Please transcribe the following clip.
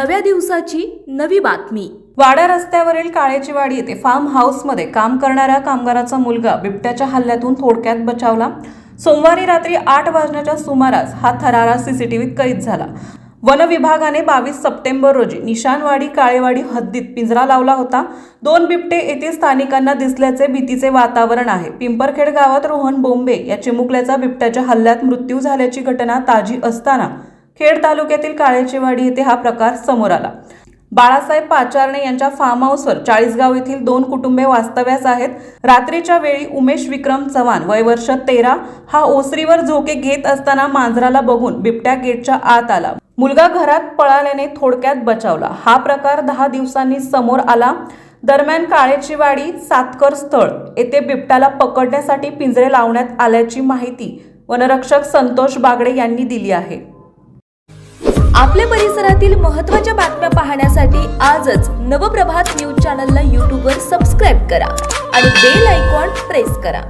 नव्या दिवसाची नवी बातमी। वाडा रस्त्यावरील काळेची वाडी येथे फार्म हाऊसमध्ये काम करणाऱ्या कामगाराचा मुलगा बिबट्याच्या हल्ल्यातून थोडक्यात बचावला। सोमवारी रात्री 8 वाजण्याच्या सुमारास हा थरारा सीसीटीव्हीत कैद झाला। वन विभागाने 22 सप्टेंबर रोजी निशानवाडी काळेवाडी हद्दीत पिंजरा लावला होता। 2 बिबटे येथे स्थानिकांना दिसल्याचे भीतीचे वातावरण आहे। पिंपरखेड गावात रोहन बोंबे या चिमुकल्याचा बिबट्याच्या हल्ल्यात मृत्यू झाल्याची घटना ताजी असताना खेड तालुक्यातील काळेचीवाडी येथे हा प्रकार समोर आला। बाळासाहेब पाचारणे यांच्या फार्म हाऊसवर 40गाव येथील 2 कुटुंबे वास्तव्यास आहेत। रात्रीच्या वेळी उमेश विक्रम चव्हाण वय वर्ष 13 हा ओसरीवर झोके घेत असताना मांजराला बघून बिबट्या गेटच्या आत आला। मुलगा घरात पळाल्याने थोडक्यात बचावला। हा प्रकार 10 दिवसांनी समोर आला। दरम्यान काळेचीवाडी सातकर स्थळ येथे बिबट्याला पकडण्यासाठी पिंजरे लावण्यात आल्याची माहिती वनरक्षक संतोष बागडे यांनी दिली आहे। आपल्या परिसरातील महत्त्वाच्या बातम्या पाहण्यासाठी आजच नवप्रभात न्यूज चॅनलला YouTube वर सबस्क्राइब करा आणि बेल आयकॉन प्रेस करा।